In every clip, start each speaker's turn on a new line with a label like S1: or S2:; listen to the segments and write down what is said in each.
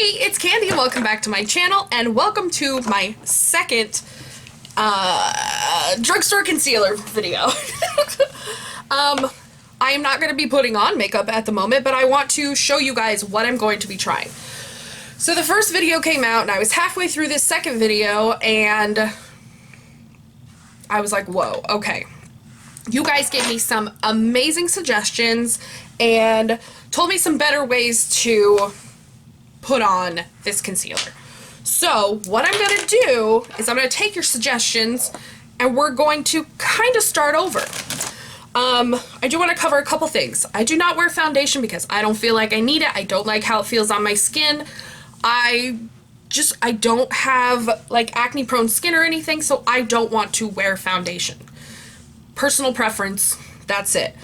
S1: Hey, it's Candy and welcome back to my channel and welcome to my second drugstore concealer video. I am not going to be putting on makeup at the moment, but I want to show you guys what I'm going to be trying. So the first video came out and I was halfway through this second video and I was like, whoa, okay. You guys gave me some amazing suggestions and told me some better ways to put on this concealer. So what I'm going to do is I'm going to take your suggestions and we're going to kind of start over. I do want to cover a couple things. I do not wear foundation because I don't feel like I need it. I don't like how it feels on my skin. I don't have like acne prone skin or anything, so I don't want to wear foundation. Personal preference, that's it.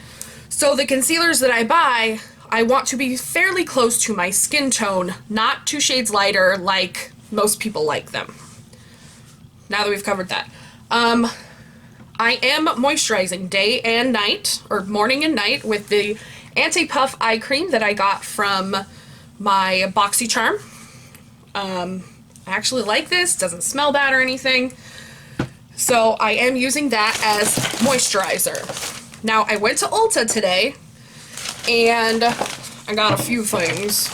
S1: So the concealers that I buy, I want to be fairly close to my skin tone, not 2 shades lighter like most people like them. Now that we've covered that. I am moisturizing day and night, or morning and night, with the Anti-Puff Eye Cream that I got from my BoxyCharm. I actually like this, doesn't smell bad or anything. So I am using that as moisturizer. Now I went to Ulta today and I got a few things.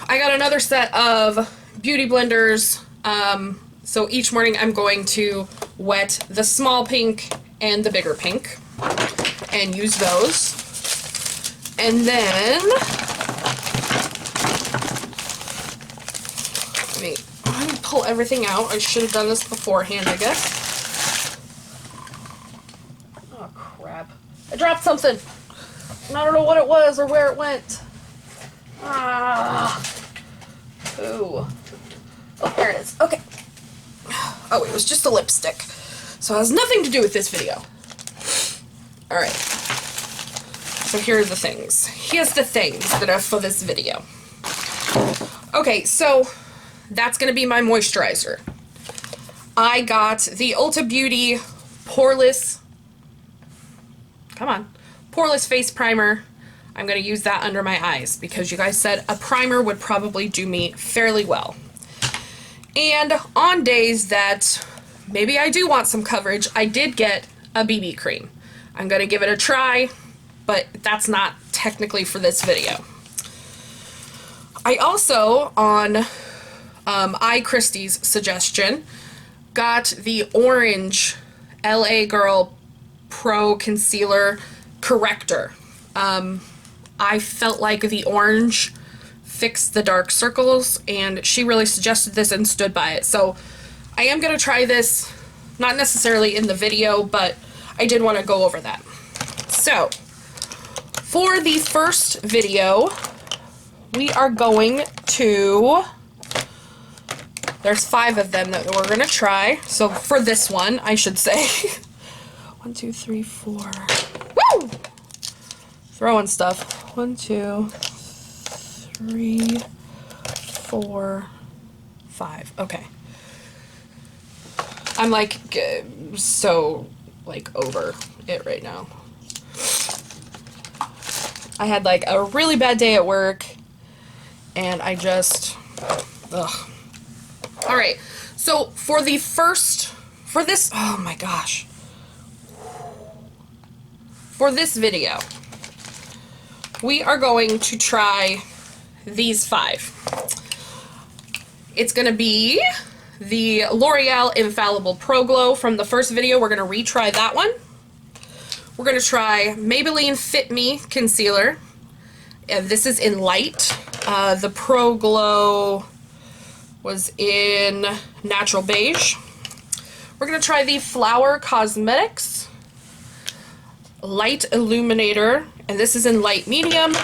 S1: I got another set of beauty blenders. So each morning I'm going to wet the small pink and the bigger pink and use those. And then let me pull everything out. I should have done this beforehand, I guess. Oh crap. I dropped something. And I don't know what it was or where it went. Ah. Ooh. Oh, there it is. Okay. Oh, it was just a lipstick. So it has nothing to do with this video. Alright. So here are the things. Here's the things that are for this video. Okay, so that's going to be my moisturizer. I got the Ulta Beauty Poreless Face Primer. I'm going to use that under my eyes because you guys said a primer would probably do me fairly well. And on days that maybe I do want some coverage, I did get a BB cream. I'm going to give it a try, but that's not technically for this video. I also, on iChristy's suggestion, got the orange LA Girl Pro Concealer Corrector. I felt like the orange fixed the dark circles, and she really suggested this and stood by it. So I am going to try this, not necessarily in the video, but I did want to go over that. So for the first video, we are going to, there's 5 of them that we're going to try. So for this one, I should say, 1, 2, 3, 4, woo! Throwing stuff. 1, 2, 3, 4, 5. Okay. I'm like so like over it right now. I had like a really bad day at work and I just ugh. All right. So for the first, for this, oh my gosh. For this video, we are going to try these 5. It's going to be the L'Oreal Infallible Pro Glow from the first video. We're going to retry that one. We're going to try Maybelline Fit Me Concealer. And this is in light. The Pro Glow was in Natural Beige. We're going to try the Flower Cosmetics Light Illuminator, and this is in light medium.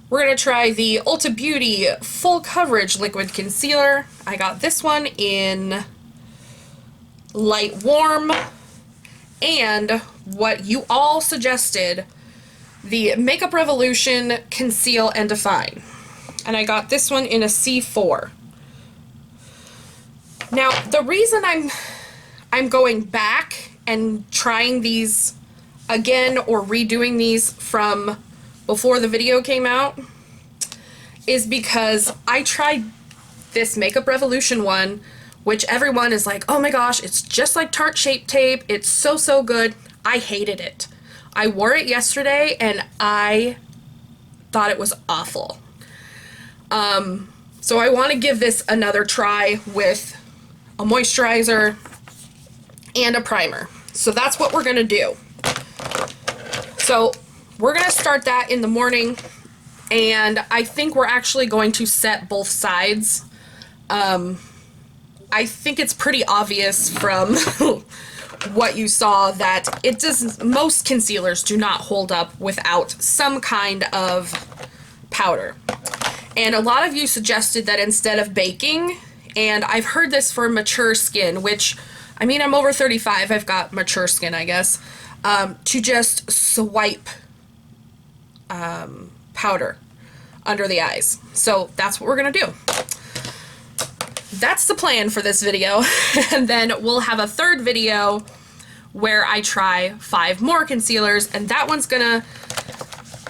S1: We're going to try the Ulta Beauty Full Coverage Liquid Concealer. I got this one in light warm, and what you all suggested, the Makeup Revolution Conceal and Define. And I got this one in a C4. Now, the reason I'm going back and trying these again or redoing these from before the video came out is because I tried this Makeup Revolution one, which everyone is like, oh my gosh, it's just like Tarte Shape Tape. It's so, so good. I hated it. I wore it yesterday and I thought it was awful. So I want to give this another try with a moisturizer and a primer. So that's what we're going to do. So we're going to start that in the morning, and I think we're actually going to set both sides. I think it's pretty obvious from what you saw that it doesn't, most concealers do not hold up without some kind of powder. And a lot of you suggested that instead of baking, and I've heard this for mature skin, which, I mean, I'm over 35, I've got mature skin, I guess, to just swipe powder under the eyes. So that's what we're gonna do. That's the plan for this video. And then we'll have a third video where I try 5 more concealers, and that one's gonna,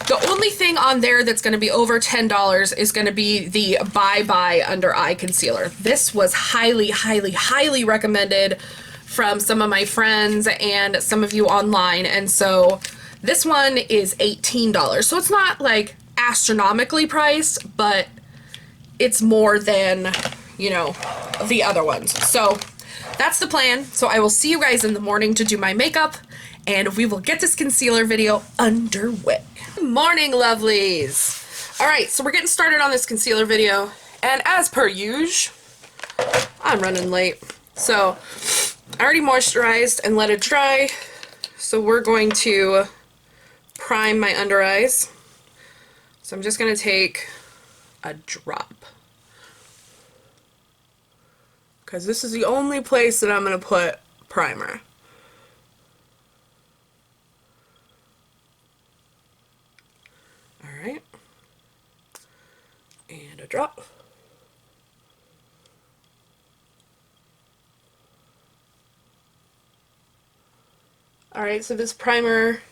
S1: the only thing on there that's gonna be over $10 is gonna be the Bye Bye Under Eye Concealer. This was highly, highly, highly recommended from some of my friends and some of you online, and so this one is $18. So it's not like astronomically priced, but it's more than, you know, the other ones. So that's the plan. So I will see you guys in the morning to do my makeup, and we will get this concealer video underway. Good morning, lovelies. All right, so we're getting started on this concealer video, and as per usual, I'm running late. So I already moisturized and let it dry, so we're going to prime my under eyes. So I'm just going to take a drop, because this is the only place that I'm going to put primer. Alright. And a drop. Alright, so this primer,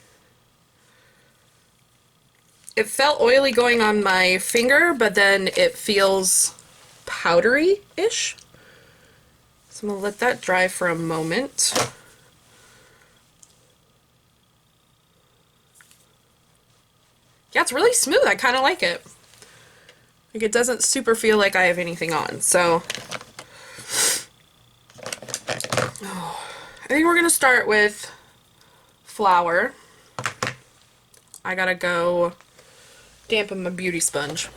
S1: it felt oily going on my finger, but then it feels powdery-ish. So I'm going to let that dry for a moment. Yeah, it's really smooth. I kind of like it. Like, it doesn't super feel like I have anything on. So I think we're going to start with Flower. I gotta go dampen my beauty sponge.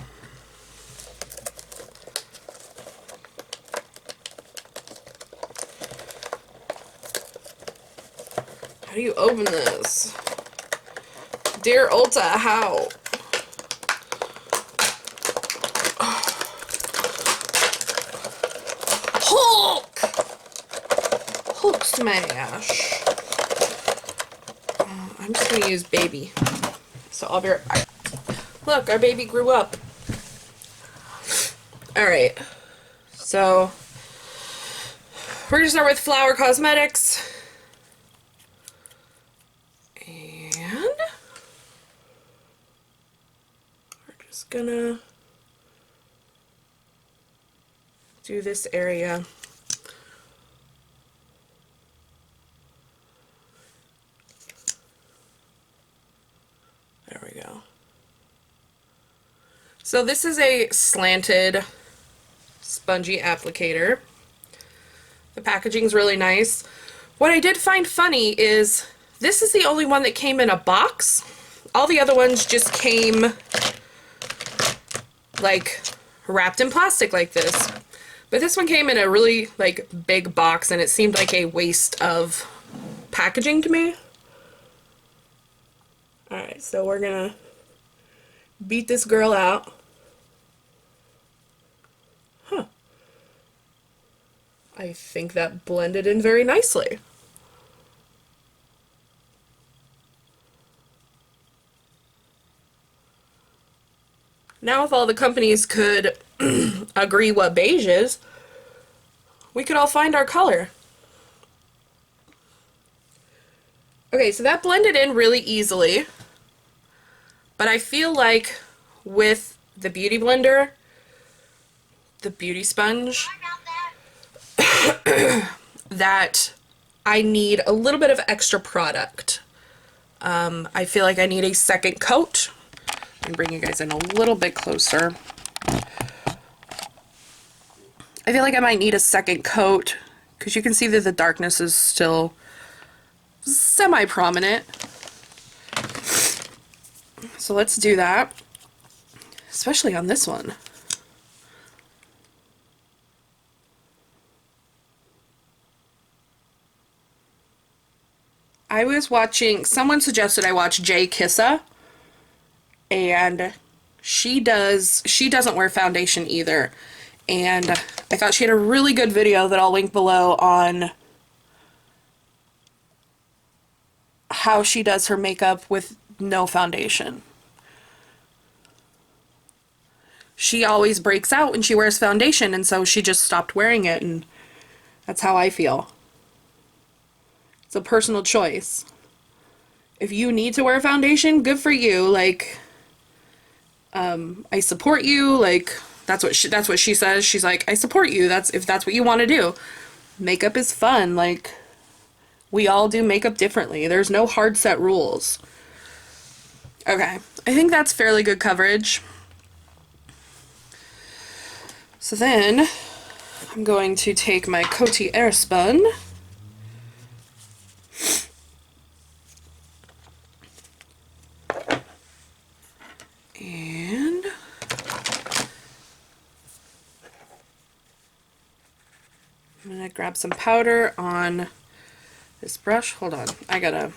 S1: How do you open this? Dear Ulta, how? Hulk! Hulk smash. I'm just gonna use baby. So I'll be right back. Look, our baby grew up. Alright. So we're gonna start with Flower Cosmetics. And we're just gonna do this area. There we go. So this is a slanted, spongy applicator. The packaging's really nice. What I did find funny is this is the only one that came in a box. All the other ones just came like wrapped in plastic like this. But this one came in a really like big box, and it seemed like a waste of packaging to me. Alright, so we're gonna beat this girl out. Huh. I think that blended in very nicely. Now if all the companies could agree what beige is, we could all find our color. Okay, so that blended in really easily, but I feel like with the Beauty Blender, the Beauty Sponge, that I need a little bit of extra product. I feel like I need a second coat. Let me bring you guys in a little bit closer. I feel like I might need a second coat because you can see that the darkness is still semi-prominent. So let's do that, especially on this one. I was watching, someone suggested I watch Jay Kissa, and she doesn't wear foundation either. And I thought she had a really good video that I'll link below on how she does her makeup with no foundation. She always breaks out when she wears foundation, and so she just stopped wearing it, and that's how I feel. It's a personal choice. If you need to wear foundation, good for you. Like, I support you. Like, that's what she says. She's like, I support you. If that's what you want to do. Makeup is fun. Like, we all do makeup differently. There's no hard set rules. Okay, I think that's fairly good coverage. So then, I'm going to take my Coty Airspun. And I'm gonna grab some powder on this brush. Hold on, we gotta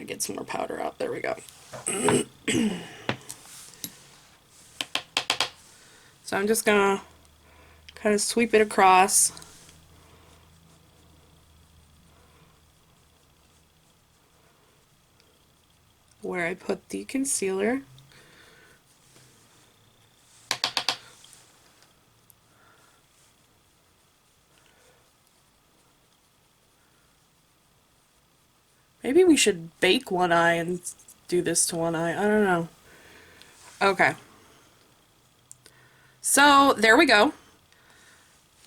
S1: get some more powder out. There we go. So I'm just gonna kind of sweep it across. Where I put the concealer. Maybe we should bake one eye and do this to one eye. I don't know. Okay. So there we go.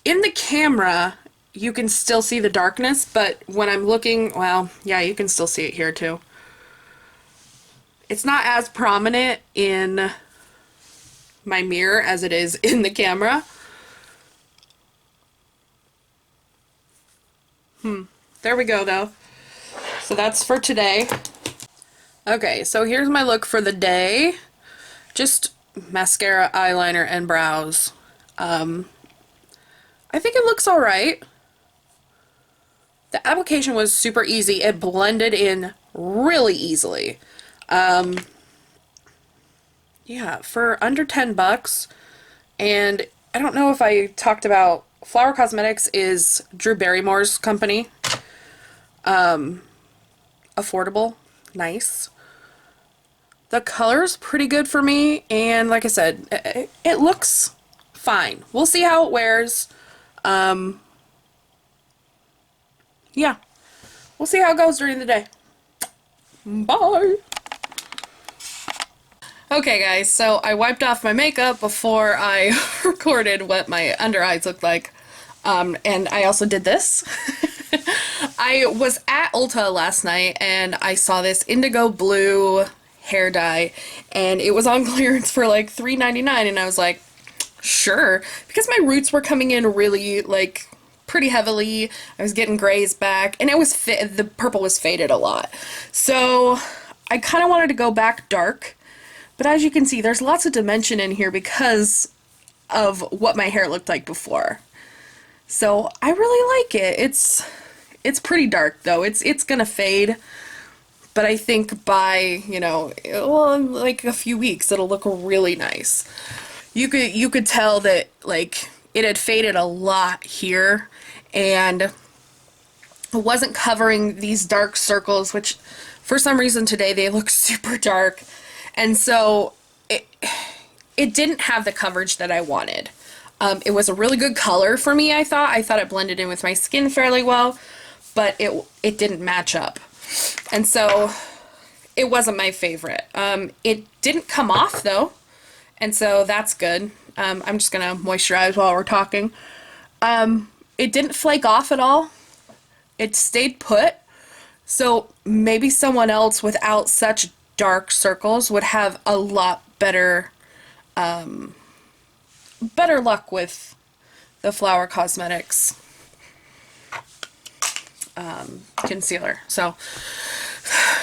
S1: In the camera, you can still see the darkness, but when I'm looking, well, yeah, you can still see it here too. It's not as prominent in my mirror as it is in the camera. There we go though. So that's for today. Okay, so here's my look for the day. Just mascara, eyeliner, and brows. I think it looks alright. The application was super easy. It blended in really easily. Yeah, for under 10 bucks. And I don't know if I talked about Flower Cosmetics is Drew Barrymore's company. Affordable, nice. The color's pretty good for me, and like I said, it looks fine. We'll see how it wears. Yeah, we'll see how it goes during the day. Bye! Okay guys, so I wiped off my makeup before I recorded what my under eyes looked like, and I also did this. I was at Ulta last night and I saw this indigo blue hair dye, and it was on clearance for like $3.99, and I was like, sure, because my roots were coming in really like pretty heavily. I was getting grays back, and it was the purple was faded a lot, so I kind of wanted to go back dark. But as you can see, there's lots of dimension in here because of what my hair looked like before. So I really like it. It's pretty dark though. It's gonna fade, but I think by, you know, well, like a few weeks it'll look really nice. You could tell that like it had faded a lot here, and it wasn't covering these dark circles, which for some reason today they look super dark. And so it didn't have the coverage that I wanted. It was a really good color for me, I thought. I thought it blended in with my skin fairly well, but it didn't match up. And so it wasn't my favorite. It didn't come off though, and so that's good. I'm just gonna moisturize while we're talking. It didn't flake off at all. It stayed put. So maybe someone else without such dark circles would have a lot better better luck with the Flower Cosmetics concealer. So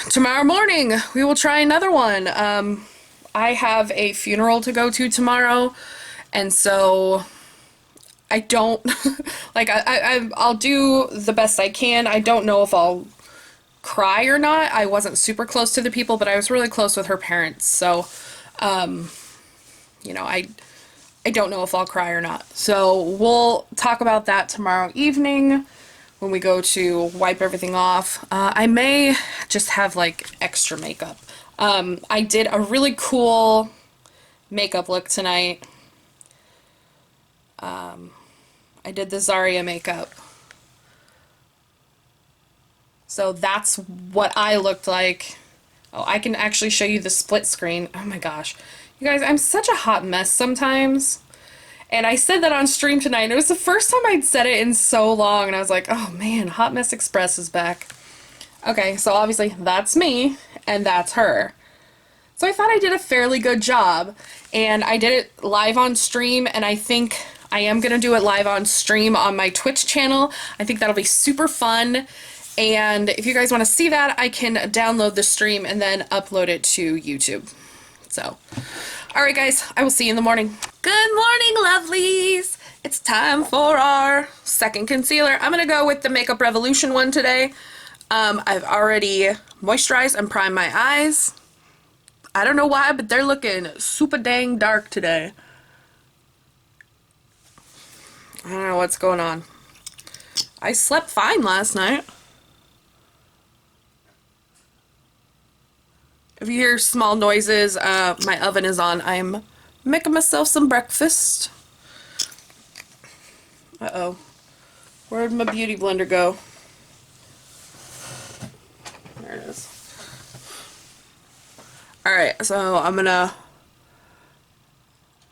S1: tomorrow morning we will try another one. I have a funeral to go to tomorrow, and so I don't like I'll do the best I can. I don't know if I'll cry or not. I wasn't super close to the people, but I was really close with her parents. So you know, I don't know if I'll cry or not. So we'll talk about that tomorrow evening when we go to wipe everything off. I may just have like extra makeup. I did a really cool makeup look tonight. I did the Zaria makeup. So that's what I looked like. Oh, I can actually show you the split screen. Oh my gosh. You guys, I'm such a hot mess sometimes. And I said that on stream tonight, and it was the first time I'd said it in so long, and I was like, oh man, Hot Mess Express is back. Okay, so obviously that's me, and that's her. So I thought I did a fairly good job, and I did it live on stream, and I think I am going to do it live on stream on my Twitch channel. I think that'll be super fun, and if you guys want to see that, I can download the stream and then upload it to YouTube. So, alright guys, I will see you in the morning. Good morning, lovelies! It's time for our second concealer. I'm going to go with the Makeup Revolution one today. I've already moisturized and primed my eyes. I don't know why, but they're looking super dang dark today. I don't know what's going on. I slept fine last night. If you hear small noises, my oven is on. I'm making myself some breakfast. Uh-oh. Where'd my beauty blender go? There it is. Alright, so I'm gonna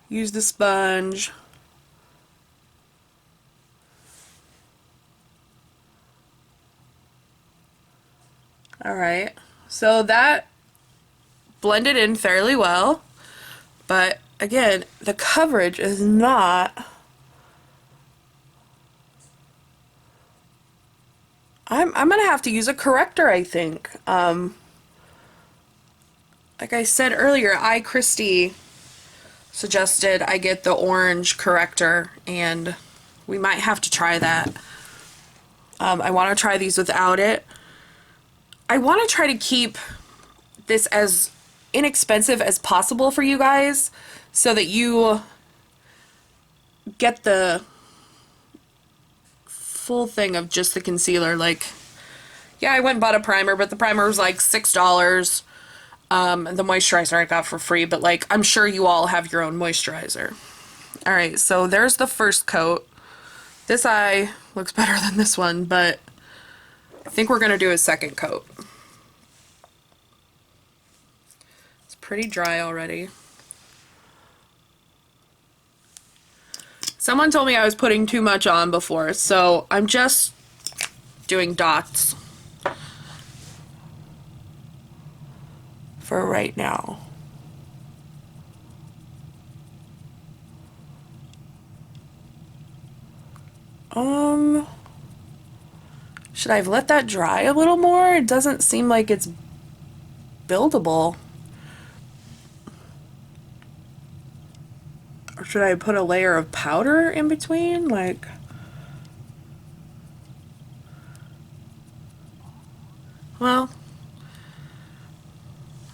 S1: use the sponge. Alright, so that blended in fairly well, but again, the coverage is not. I'm gonna have to use a corrector, I think. Like I said earlier, Christy suggested I get the orange corrector, and we might have to try that. I want to try these without it. I want to try to keep this as inexpensive as possible for you guys so that you get the full thing of just the concealer. Like, yeah, I went and bought a primer, but the primer was like $6. The moisturizer I got for free, but like, I'm sure you all have your own moisturizer. Alright, so there's the first coat. This eye looks better than this one, but I think we're gonna do a second coat. It's pretty dry already. Someone told me I was putting too much on before, so I'm just doing dots for right now. Should I have let that dry a little more? It doesn't seem like it's buildable. Or should I put a layer of powder in between? Like, well,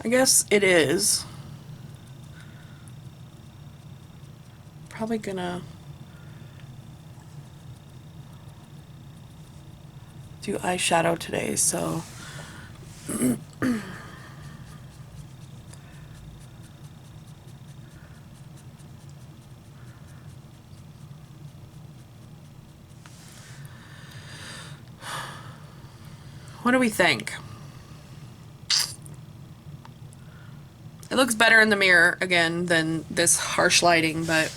S1: I guess it is. Probably gonna do eyeshadow today, so what do we think? looks better in the mirror, again, than this harsh lighting, but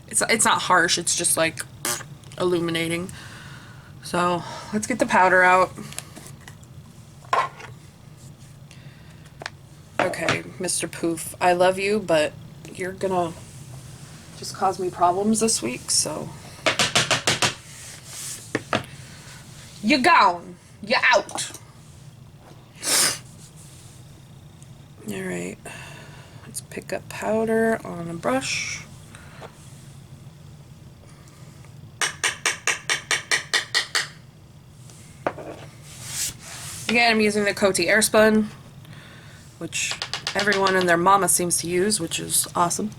S1: it's not harsh, it's just like illuminating. So let's get the powder out. Okay, Mr. Poof, I love you, but you're gonna just cause me problems this week, so. You gone. You out. Alright, let's pick up powder on a brush. Again, I'm using the Coty Airspun, which everyone and their mama seems to use, which is awesome.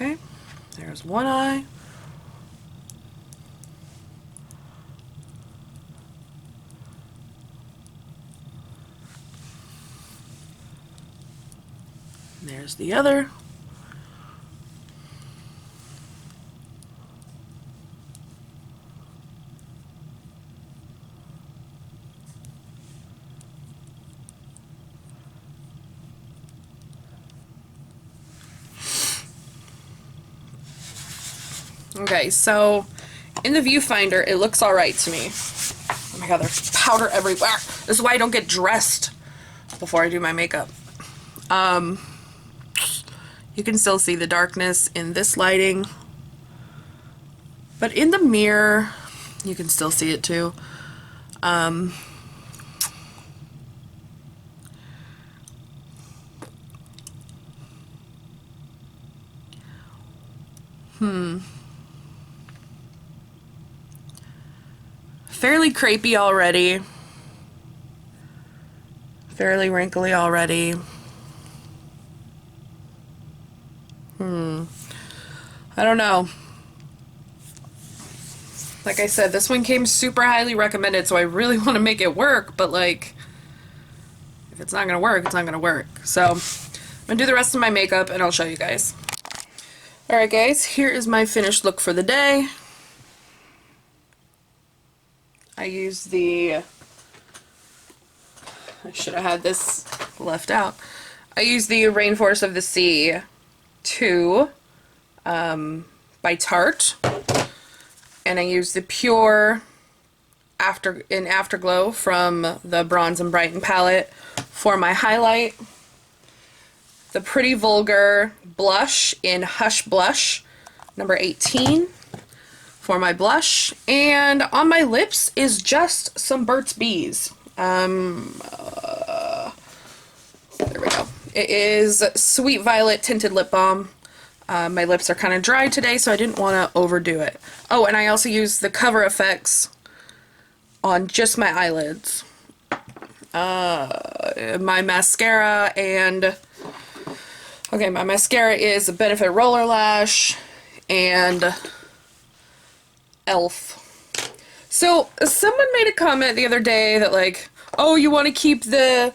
S1: Okay, there's one eye. There's the other. Okay, so in the viewfinder, it looks alright to me. Oh my god, there's powder everywhere. This is why I don't get dressed before I do my makeup. You can still see the darkness in this lighting, but in the mirror, you can still see it too. Fairly crepey already. Fairly wrinkly already. I don't know. Like I said, this one came super highly recommended, so I really want to make it work, but like, if it's not gonna work, it's not gonna work. So, I'm gonna do the rest of my makeup and I'll show you guys. Alright guys, here is my finished look for the day. I used the, I should have had this left out. I used the Rainforest of the Sea 2 by Tarte, and I used the Pure Afterglow from the Bronze and Brighten palette for my highlight. The Pretty Vulgar blush in Hush Blush number 18 for my blush, and on my lips is just some Burt's Bees. There we go. It is Sweet Violet Tinted Lip Balm. My lips are kind of dry today, so I didn't want to overdo it. Oh, and I also used the Cover FX on just my eyelids. My mascara and... Okay, my mascara is a Benefit Roller Lash and e.l.f. So, someone made a comment the other day that like, oh, you want to keep the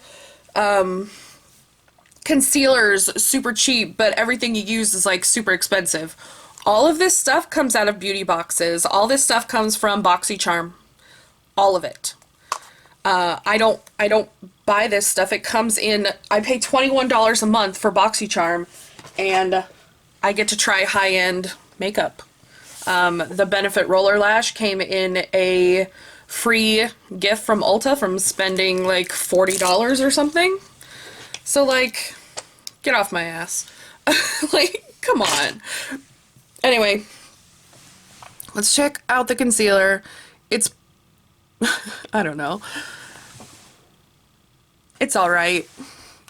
S1: concealers super cheap, but everything you use is like super expensive. All of this stuff comes out of beauty boxes. All this stuff comes from BoxyCharm. All of it. I don't buy this stuff. It comes in, I pay $21 a month for BoxyCharm, and I get to try high-end makeup. The Benefit Roller Lash came in a free gift from Ulta from spending like $40 or something. So like, get off my ass. Like, come on. Anyway, let's check out the concealer. It's, I don't know. It's alright.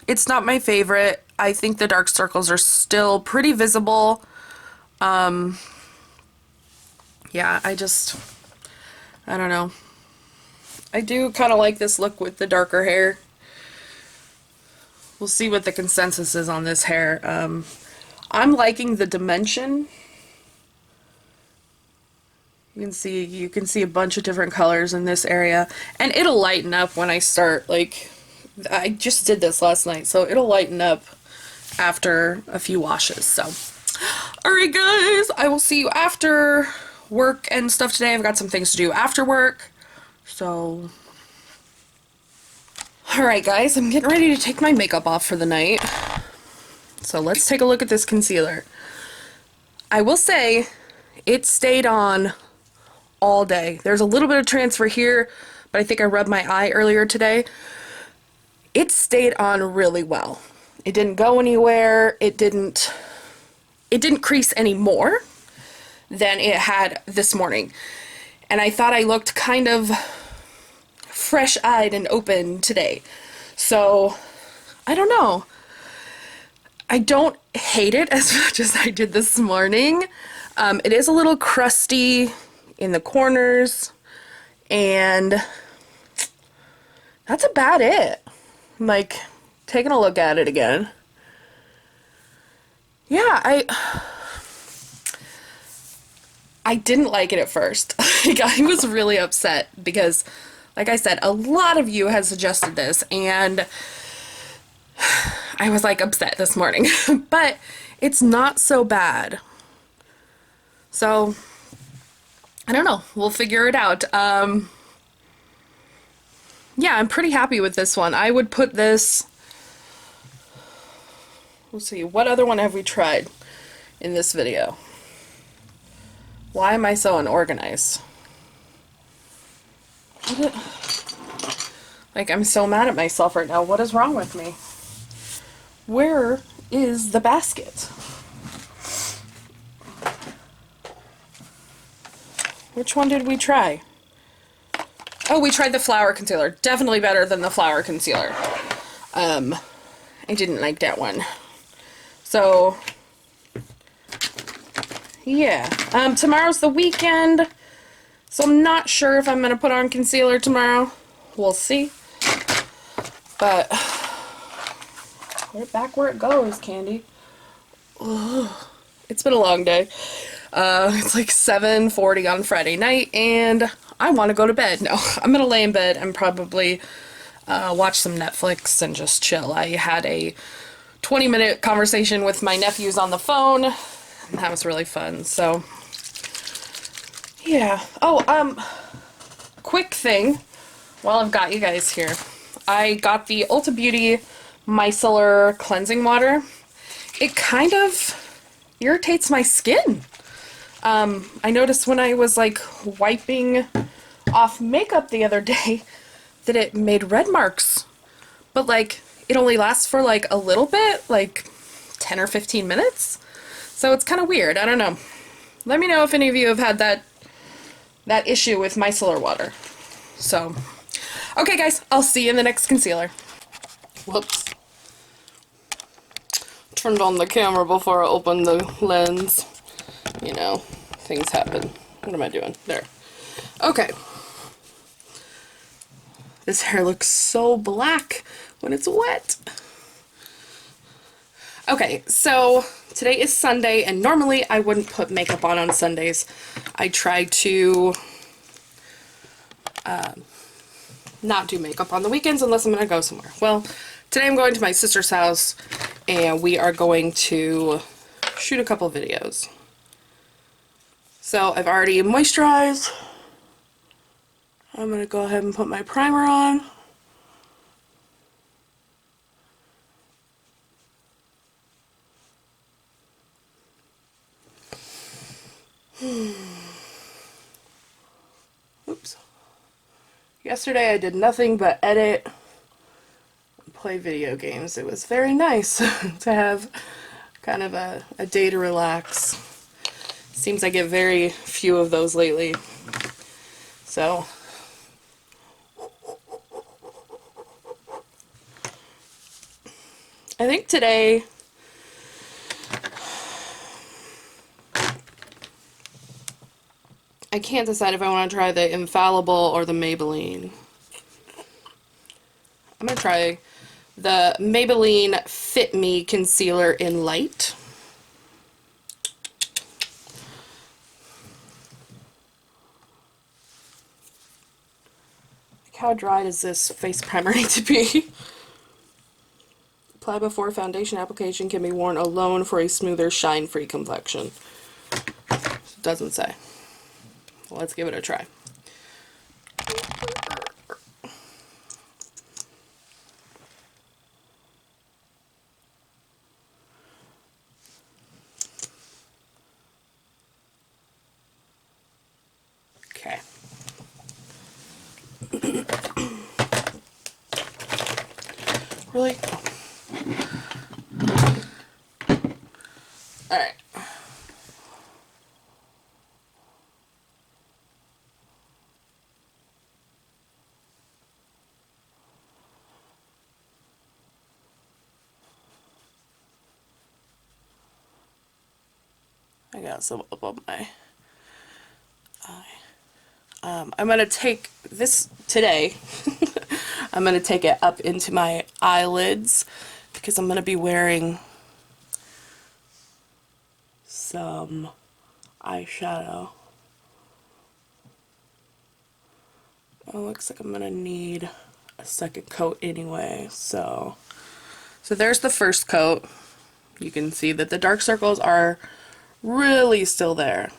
S1: It's not my favorite. I think the dark circles are still pretty visible. Yeah, I don't know. I do kind of like this look with the darker hair. We'll see what the consensus is on this hair. I'm liking the dimension. You can see a bunch of different colors in this area, and it'll lighten up when I start like I just did this last night, so it'll lighten up after a few washes. So, alright guys, I will see you after work and stuff today. I've got some things to do after work. So, alright guys, I'm getting ready to take my makeup off for the night. So let's take a look at this concealer. I will say, it stayed on all day. There's a little bit of transfer here, but I think I rubbed my eye earlier today. It stayed on really well. It didn't go anywhere. It didn't crease any more than it had this morning. And I thought I looked kind of fresh-eyed and open today. So, I don't know. I don't hate it as much as I did this morning. It is a little crusty in the corners, and that's about it. Like, taking a look at it again. Yeah, I didn't like it at first. Like, I was really upset because, like I said, a lot of you had suggested this, and I was like upset this morning. But it's not so bad. So, I don't know. We'll figure it out. Yeah, I'm pretty happy with this one. I would put this... Let's see, what other one have we tried in this video? Why am I so unorganized? Like, I'm so mad at myself right now. What is wrong with me? Where is the basket? Which one did we try? Oh, we tried the flower concealer. Definitely better than the flower concealer. I didn't like that one. So, yeah. Tomorrow's the weekend, so I'm not sure if I'm going to put on concealer tomorrow. We'll see. But, put it back where it goes, Candy. Ugh. It's been a long day. It's like 7:40 on Friday night, and I want to go to bed. No, I'm going to lay in bed and probably watch some Netflix and just chill. I had a 20-minute conversation with my nephews on the phone, and that was really fun. So, yeah. Oh, quick thing, while I've got you guys here. I got the Ulta Beauty Micellar Cleansing Water. It kind of irritates my skin. I noticed when I was, like, wiping off makeup the other day that it made red marks. But, like, it only lasts for, like, a little bit, like 10 or 15 minutes. So it's kind of weird. I don't know. Let me know if any of you have had that issue with micellar water. So, okay, guys. I'll see you in the next concealer. Whoops. Turned on the camera before I opened the lens. You know, things happen. What am I doing? There. Okay. This hair looks so black when it's wet. Okay, so today is Sunday, and normally I wouldn't put makeup on Sundays. I try to not do makeup on the weekends unless I'm going to go somewhere. Well, today I'm going to my sister's house, and we are going to shoot a couple videos. So I've already moisturized. I'm going to go ahead and put my primer on. Oops. Yesterday I did nothing but edit and play video games. It was very nice to have kind of a day to relax. Seems I get very few of those lately. So, I think today I can't decide if I want to try the Infallible or the Maybelline. I'm going to try the Maybelline Fit Me Concealer in Light. Like, how dry does this face primer need to be? Apply before foundation application, can be worn alone for a smoother, shine-free complexion. Doesn't say. Well, let's give it a try. Okay. Really? Alright. I got some up on my eye. I'm going to take this today. I'm going to take it up into my eyelids because I'm going to be wearing some eyeshadow. Oh, looks like I'm going to need a second coat anyway. So there's the first coat. You can see that the dark circles are really still there.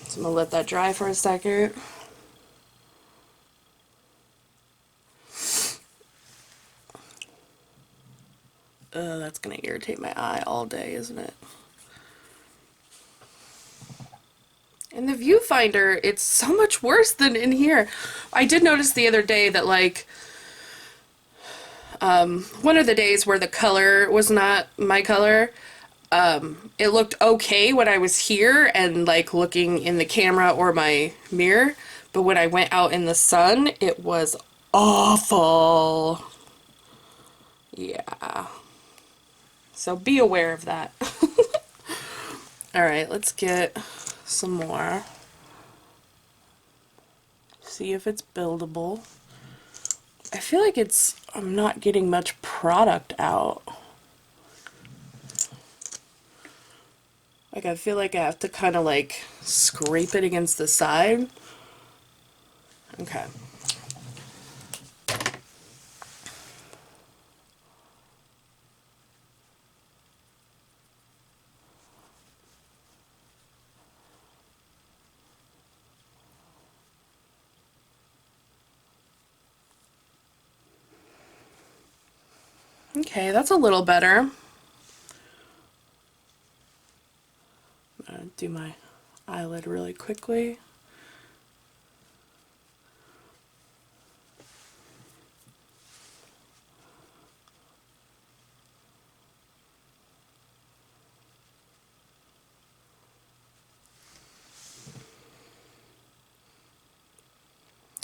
S1: So I'm going to let that dry for a second. That's going to irritate my eye all day, isn't it? In the viewfinder, it's so much worse than in here. I did notice the other day that, like, one of the days where the color was not my color, it looked okay when I was here and, like, looking in the camera or my mirror, but when I went out in the sun, it was awful. Yeah. So be aware of that. Alright, let's get some more. See if it's buildable. I feel like I'm not getting much product out. Like, I feel like I have to kind of, like, scrape it against the side. Okay. Okay, that's a little better. I'm gonna do my eyelid really quickly.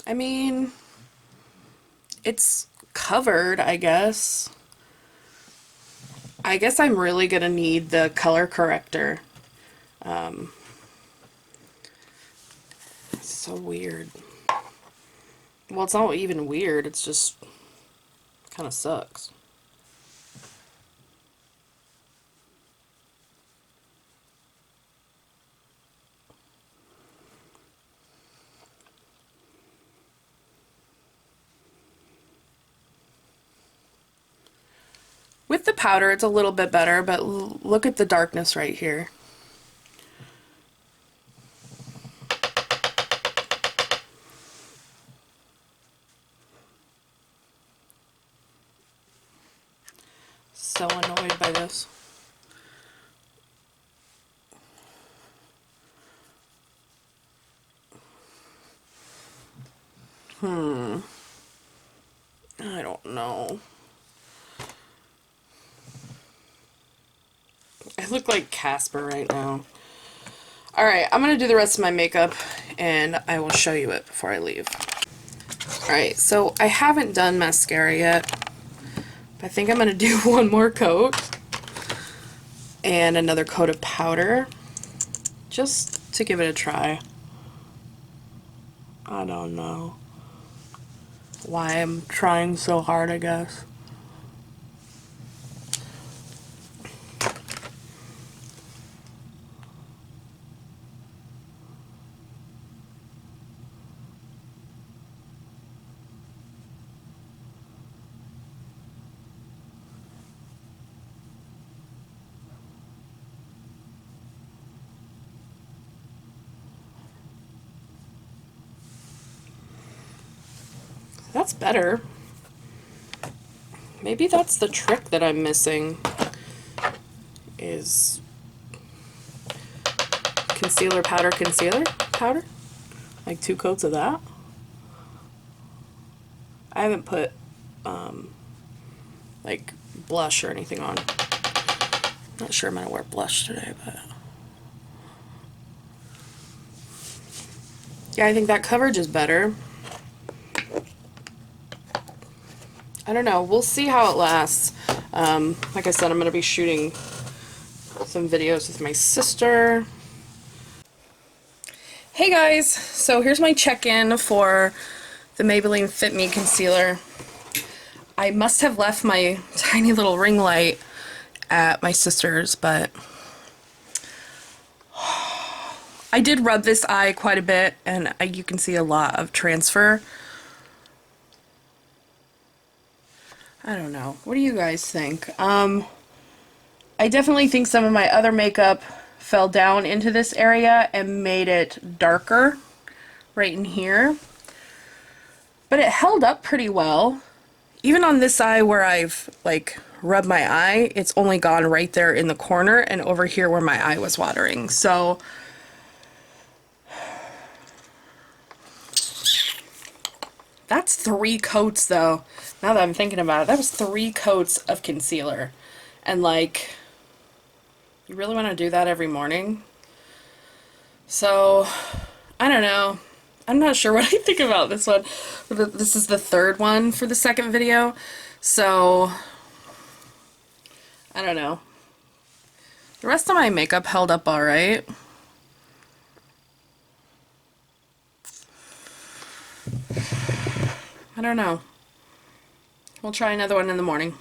S1: I mean, it's covered, I guess. I guess I'm really gonna need the color corrector. It's so weird. Well, it's not even weird, it's just kind of sucks. With the powder, it's a little bit better, but look at the darkness right here. So annoyed by this. I don't know. I look like Casper right now. Alright, I'm gonna do the rest of my makeup and I will show you it before I leave. Alright, so I haven't done mascara yet. I think I'm gonna do one more coat and another coat of powder just to give it a try. I don't know why I'm trying so hard, I guess. That's better. Maybe that's the trick that I'm missing, is concealer powder, like 2 coats of that. I haven't put like blush or anything on. Not sure I'm gonna wear blush today, but yeah, I think that coverage is better. I don't know. We'll see how it lasts. Like I said, I'm going to be shooting some videos with my sister. Hey guys! So here's my check-in for the Maybelline Fit Me Concealer. I must have left my tiny little ring light at my sister's, but I did rub this eye quite a bit, and you can see a lot of transfer. I don't know. What do you guys think? I definitely think some of my other makeup fell down into this area and made it darker right in here. But it held up pretty well. Even on this eye where I've like rubbed my eye, it's only gone right there in the corner and over here where my eye was watering. So that's 3 coats though. Now that I'm thinking about it, that was 3 coats of concealer. And like, you really want to do that every morning? So, I don't know. I'm not sure what I think about this one. This is the 3rd one for the 2nd video. So, I don't know. The rest of my makeup held up alright. I don't know. We'll try another one in the morning.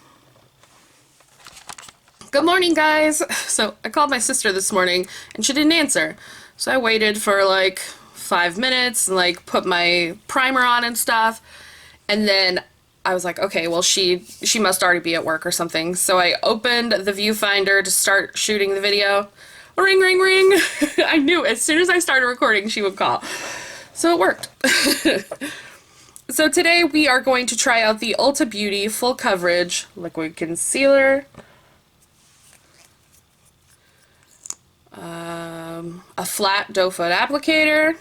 S1: Good morning, guys! So, I called my sister this morning, and she didn't answer. So I waited for like 5 minutes and like put my primer on and stuff. And then I was like, okay, well she must already be at work or something. So I opened the viewfinder to start shooting the video. Ring, ring, ring! I knew as soon as I started recording she would call. So it worked. So today we are going to try out the Ulta Beauty Full Coverage Liquid Concealer. A flat doe foot applicator.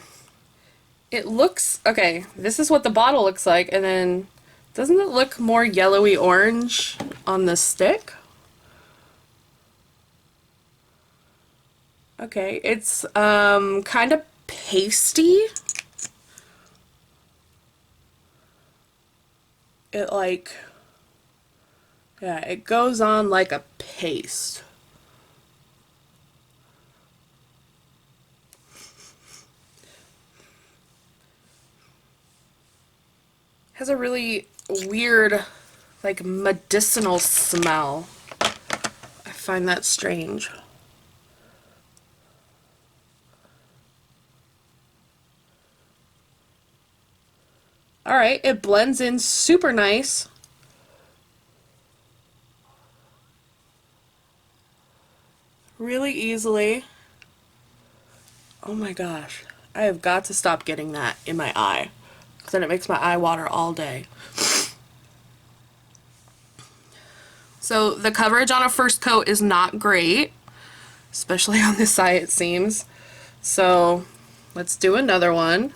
S1: It looks, okay, this is what the bottle looks like, and then doesn't it look more yellowy orange on the stick? Okay, it's kind of pasty. It like, yeah, it goes on like a paste. Has a really weird, like, medicinal smell. I find that strange. Alright, it blends in super nice. Really easily. Oh my gosh. I have got to stop getting that in my eye, because then it makes my eye water all day. So the coverage on a first coat is not great, especially on this side it seems. So let's do another one.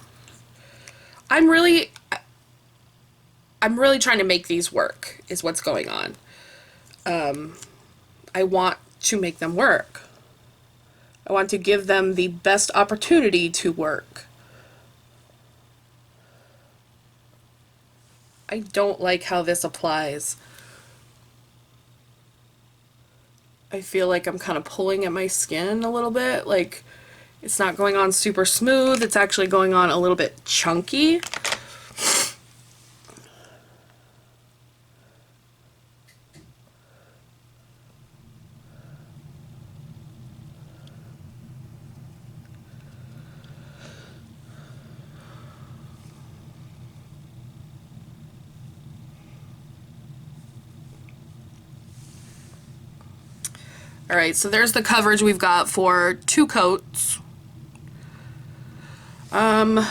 S1: I'm really trying to make these work, is what's going on. I want to make them work. I want to give them the best opportunity to work. I don't like how this applies. I feel like I'm kind of pulling at my skin a little bit. Like, it's not going on super smooth. It's actually going on a little bit chunky. Alright, so there's the coverage we've got for 2 coats. I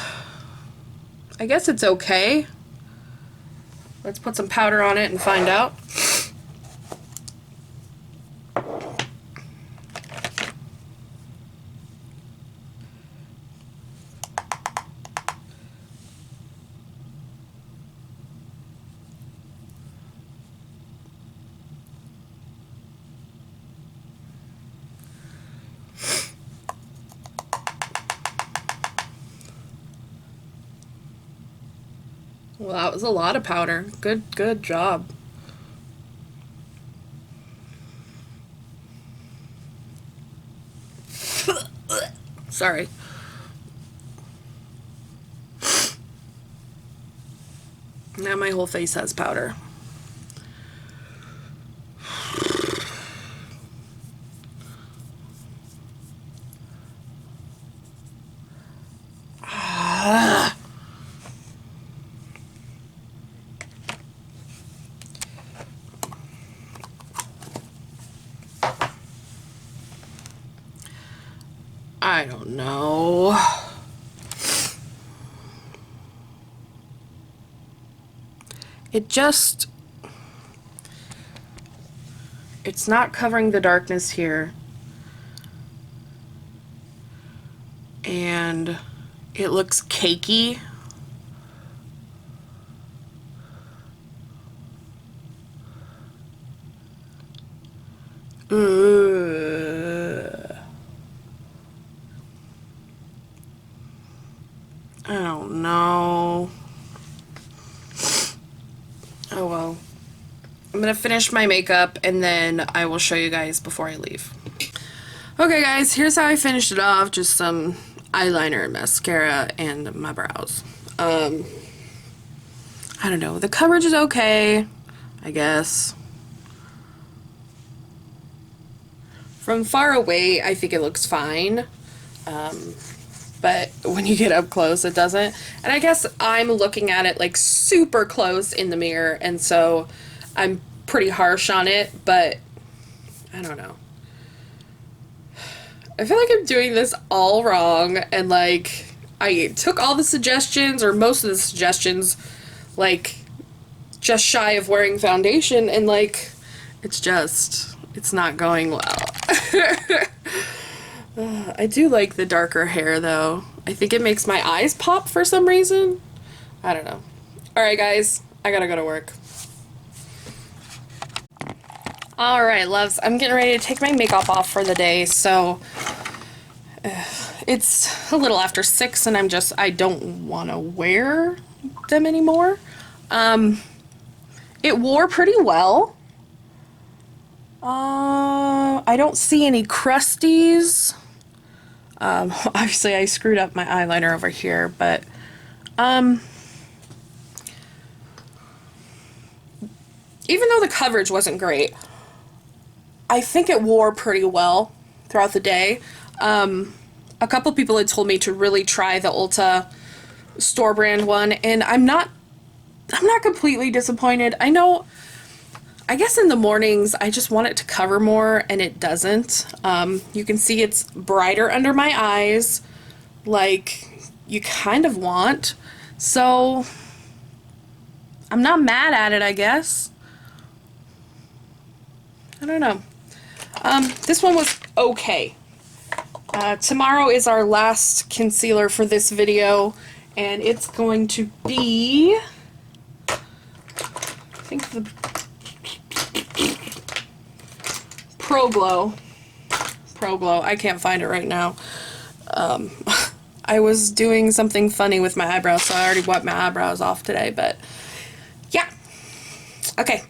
S1: guess it's okay. Let's put some powder on it and find out. Well, that was a lot of powder. Good job. Sorry. Now my whole face has powder. I don't know. It's not covering the darkness here. And it looks cakey. I don't know. Oh well. I'm gonna finish my makeup and then I will show you guys before I leave. Okay guys, here's how I finished it off. Just some eyeliner, mascara, and my brows. I don't know. The coverage is okay, I guess. From far away, I think it looks fine. But when you get up close, it doesn't. And I guess I'm looking at it like super close in the mirror, and so I'm pretty harsh on it, but I don't know. I feel like I'm doing this all wrong, and like I took all the suggestions, or most of the suggestions, like just shy of wearing foundation, and like it's not going well. I do like the darker hair though. I think it makes my eyes pop for some reason. I don't know. Alright guys, I gotta go to work. Alright loves, I'm getting ready to take my makeup off for the day, so it's a little after 6 and I don't want to wear them anymore. It wore pretty well. I don't see any crusties. Obviously I screwed up my eyeliner over here, but even though the coverage wasn't great, I think it wore pretty well throughout the day. A couple people had told me to really try the Ulta store brand one, and I'm not completely disappointed. I guess in the mornings I just want it to cover more, and it doesn't. You can see it's brighter under my eyes, like you kind of want. So I'm not mad at it, I guess. I don't know. This one was okay. Tomorrow is our last concealer for this video, and it's going to be, I think, the Pro Glow. I can't find it right now. I was doing something funny with my eyebrows, so I already wiped my eyebrows off today, but yeah. Okay,